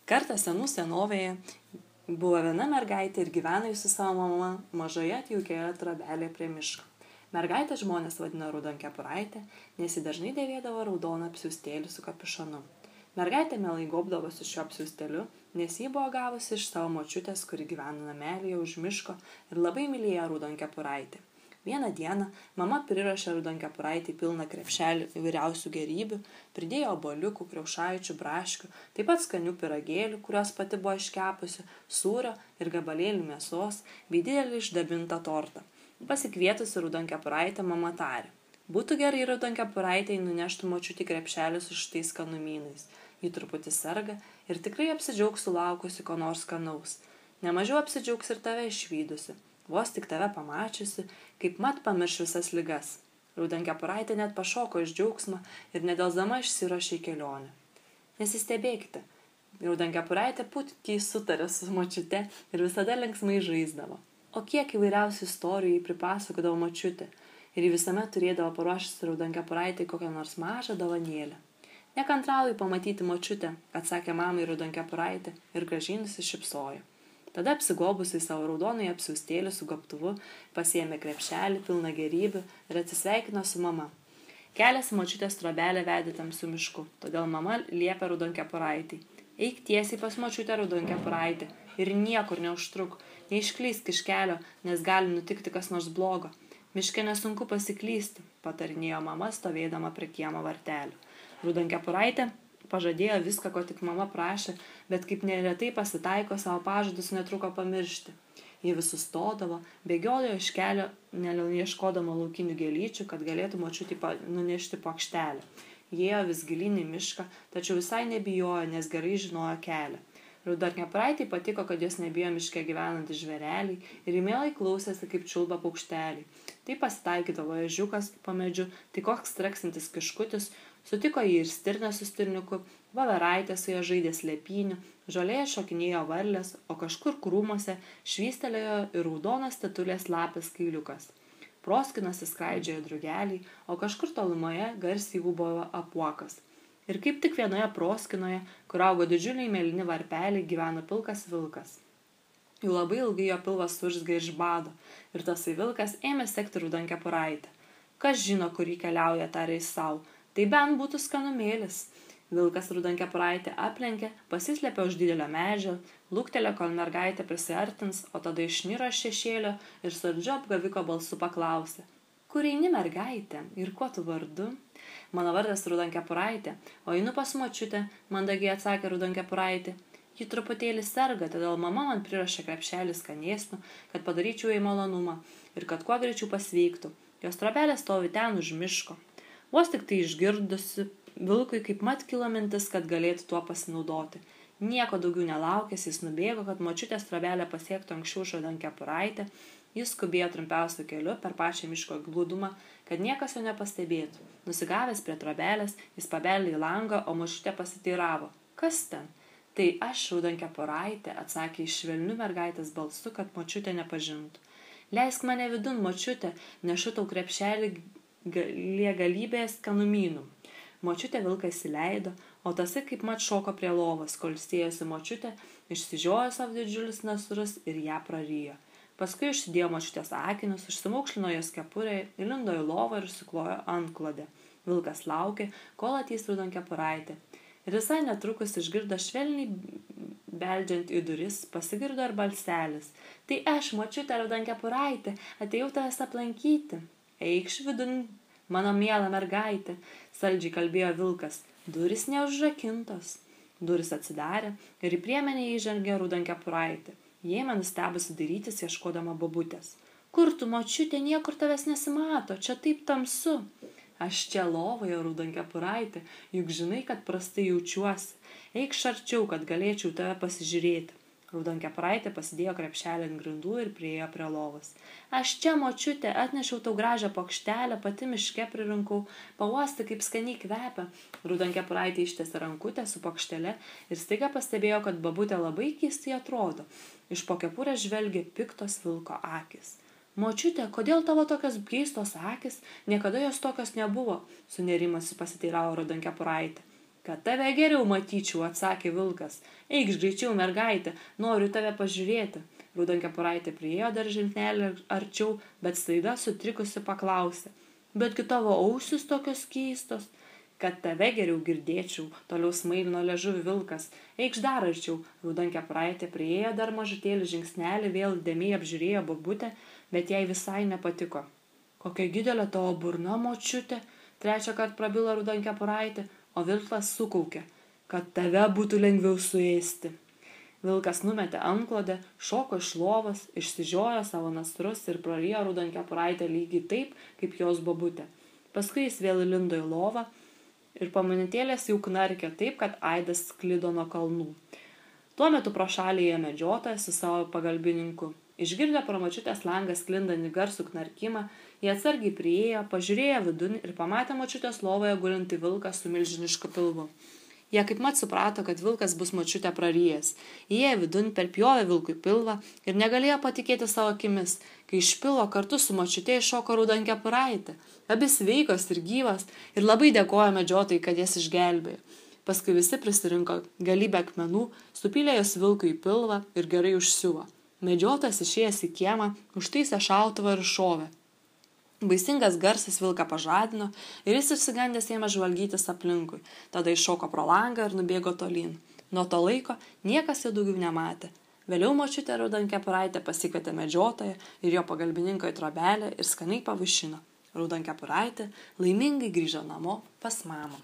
Kartą senų senovėje buvo viena mergaitė ir gyveno su savo mama mažoje atjaukioje trobelėje prie miško. Mergaitę žmonės vadino Raudonkepuraitė, nes ji dažnai dėvėdavo raudoną apsiaustėlį su kapišonu. Mergaitė mielai gobdavosi šiuo apsiaustėliu, nes ji buvo gavusi iš savo močiutės, kuri gyveno namelyje už miško ir labai mylėjo Raudonkepuraitę. Vieną dieną mama priruošė Raudonkepuraitei pilną krepšelį įvairiausių gėrybių, pridėjo obuoliukų, kriaušaičių, braškių, taip pat skanių pyragėlių, kurios pati buvo iškepusi, sūrio ir gabalėlių mėsos, bei didelį išdabintą tortą. Pasikvietusi Raudonkepuraitę, mama tarė: būtų gerai Raudonkepuraitei nuneštų močiutį krepšelį su šitais skanumynais. Ji truputį serga ir tikrai apsidžiaugs sulaukusi ko nors skanaus. Nemažiau apsidžiaugs ir tave išvydusi. Vos tik tave pamačiusi, kaip mat pamirš visas ligas. Raudonkepuraitė net pašoko iš džiaugsmo ir nedelsdama išsiruošė į kelionę. Nesistebėkite, Raudonkepuraitė puikiai sutarė su močiute ir visada linksmai žaisdavo. O kiek įvairiausių istorijų jį pripasakodavo močiutė ir jį visuomet turėdavo paruošusi Raudonkepuraitei kokią nors mažą dovanėlę. Nekantrauju pamatyti močiutę, atsakė mamai Raudonkepuraitė ir gražiai nusišypsojo. Tada apsigobusi į savo raudonąjį apsiaustėlį su gobtuvu, pasiėmė krepšelį pilną gėrybių ir atsisveikino su mama. Kelias į močiutės trobelę vedė tamsiu mišku, todėl mama liepė Raudonkepuraitei: eik tiesiai pas močiutę Raudonkepuraitę ir niekur neužtruk, neišklysk iš kelio, nes gali nutikti kas nors blogo. Miške nesunku pasiklysti, patarinėjo mama stovėdama prie kiemo vartelių. Raudonkepuraitė pažadėjo viską, ko tik mama prašė, bet kaip neretai pasitaiko, savo pažadus netruko pamiršti. Ji vis sustodavo, bėgiojo iš kelio, neieškodama laukinių gėlyčių, kad galėtų močiutį nunešti puokštelę. Jėjo vis gilyn į mišką, tačiau visai nebijojo, nes gerai žinojo kelią. Raudonkepuraitei patiko, kad jos nebijo miške gyvenantys žvėreliai ir mielai klausėsi, kaip čiulba paukšteliai. Tai pasitaikydavo ežiukas po medžiu, tai koks straksintis kiškutis, sutiko jį ir stirna su stirniuku, voveraitė su jo žaidė slėpynių, žolėje šokinėjo varlės, o kažkur krūmuose švystelėjo ir raudonas tetulės lapės kailiukas. Proskinasi skraidžiojo drugeliai, o kažkur tolumoje garsiai ūbavo apuokas. Ir kaip tik vienoje proskinoje, kur augo didžiuliai mėlyni varpeliai, gyveno pilkas vilkas. Jau labai ilgai jo pilvas surzgė iš bado, ir tasai vilkas ėmė sekti Raudonkepuraitę. Kas žino, kur jį keliauja, tarė jis sau, tai bent būtų skanumėlis. Vilkas Raudonkepuraitę aplenkė, pasislėpė už didelio medžio, luktelė, kol mergaitė prisiartins, o tada išniro iš šešėlio ir saldžiu apgaviko balsu paklausė: kur eini, mergaitė, ir kuo tu vardu? Mano vardas Raudonkepuraitė, o einu pas močiutę, mandagiai atsakė Raudonkepuraitė. Ji truputėlį serga, todėl mama man priruošė krepšelį skanėstų, kad padaryčiau jai malonumą ir kad kuo greičiau pasveiktų. Jos trobelė stovi ten už miško. Vos tik tai išgirdusi, vilkui kaip mat kilo mintis, kad galėtų tuo pasinaudoti. Nieko daugiau nelaukęs, jis nubėgo, kad močiutės trobelę pasiektų anksčiau už Raudonkepuraitę. Jis skubėjo trumpiausiu keliu per pačią miško glūdumą, kad niekas jo nepastebėtų. Nusigavęs prie trobelės, jis pabeldė į langą, o močiutė pasiteiravo: kas ten? Tai aš, Raudonkepuraitė, atsakė iš švelniu mergaitės balsu, kad močiutė nepažintų. Leisk mane vidun, močiutė, nešu tau krepšelį galybės skanumynų. Močiutė vilką įsileido, o tasai kaip mat šoko prie lovos, kol sėjosi močiutė, išsižiojo savo didžiulis nasrus ir ją prarijo. Paskui užsidėjo močiutės akinius, užsimaukšlino jos kepurę, įlindo į lovą ir užsiklojo antklodę. Vilkas laukė, kol ateis Raudonkepuraitė. Ir visai netrukus išgirdo švelniai beldžiant į duris, pasigirdo ir balselis: tai aš, močiutė Raudonkepuraitė, atėjau tavęs aplankyti. Eikš vidun, mano miela mergaitė, saldžiai kalbėjo vilkas. Durys neužrakintos. Durys atsidarė ir į priemenę įžengė Raudonkepuraitė. Jie ėmė nustebusi dairytis, ieškodama bobutės. Kur tu, močiutė, niekur tavęs nesimato, čia taip tamsu. Aš čia lovoje, Raudonkepuraitė, juk žinai, kad prastai jaučiuosi. Eik arčiau, kad galėčiau tave pasižiūrėti. Raudonkepuraitė pasidėjo krepšelį ant grindų ir priėjo prie lovos. Aš čia, močiutė, atnešiau tau gražią puokštelę, pati miške pririnkau, pauosti, kaip skaniai kvepia. Raudonkepuraitė ištiesė rankutę su puokštele ir staiga pastebėjo, kad bobutė labai keistai atrodo. Iš po kepurės žvelgė piktos vilko akys. Močiutė, kodėl tavo tokios keistos akys? Niekada jos tokios nebuvo, sunerimusi pasiteiravo Raudonkepuraitė. Kad tave geriau matyčiau, atsakė vilkas. Eikš greičiau, mergaitė, noriu tave pažiūrėti. Raudonkepuraitė priėjo dar žingsnelį arčiau, bet staiga sutrikusi paklausė. Betgi tavo ausis tokios keistos. Kad tave geriau girdėčiau, toliau smailino liežuvį vilkas. Eikš dar arčiau. Raudonkepuraitė priėjo dar mažutėlį žingsnelį, vėl įdėmiai apžiūrėjo bobutę, bet jai visai nepatiko. Kokia didelė tavo burna, močiutė, trečią kartą prabilo Raudonkepuraitė, o vilkas sukaukė, kad tave būtų lengviau suėsti. Vilkas numetė antklodę, šoko iš lovos, išsižiojo savo nasrus ir prarijo Raudonkepuraitę lygiai taip, kaip jos bobutė. Paskui jis vėl įlindo į lovą ir po minutėlės jau knarkė taip, kad aidas sklido nuo kalnų. Tuo metu pro šalį ėjo medžiotojas su savo pagalbininku. Išgirdę pro močiutės langą sklindantį garsų knarkimą, jie atsargiai priėjo, pažiūrėjo vidun ir pamatė močiutės lovoje gulintį vilką su milžinišku pilvu. Jie kaip mat suprato, kad vilkas bus močiutę prarijęs. Jie vidun perpjovė vilkui pilvą ir negalėjo patikėti savo akimis, kai iš pilvo kartu su močiutė iššoko Raudonkepuraitė. Abi sveikos ir gyvas ir labai dėkojo medžiotojai, kad jas išgelbėjo. Paskui visi prisirinko galybę akmenų, supylė jos vilkui į pilvą ir gerai užsiuvo. Medžiotojas išėjęs į kiemą, užtaisė šautuvą ir šovė. Baisingas garsas vilką pažadino ir jis išsigandęs ėmė žvalgytis aplinkui. Tada iššoko pro langą ir nubėgo tolyn. Nuo to laiko niekas jo daugiau nematė. Vėliau močiutė Raudonkepuraitė pasikvietė medžiotoją ir jo pagalbininką į trobelę ir skaniai pavaišino. Raudonkepuraitė laimingai grįžo namo pas mamą.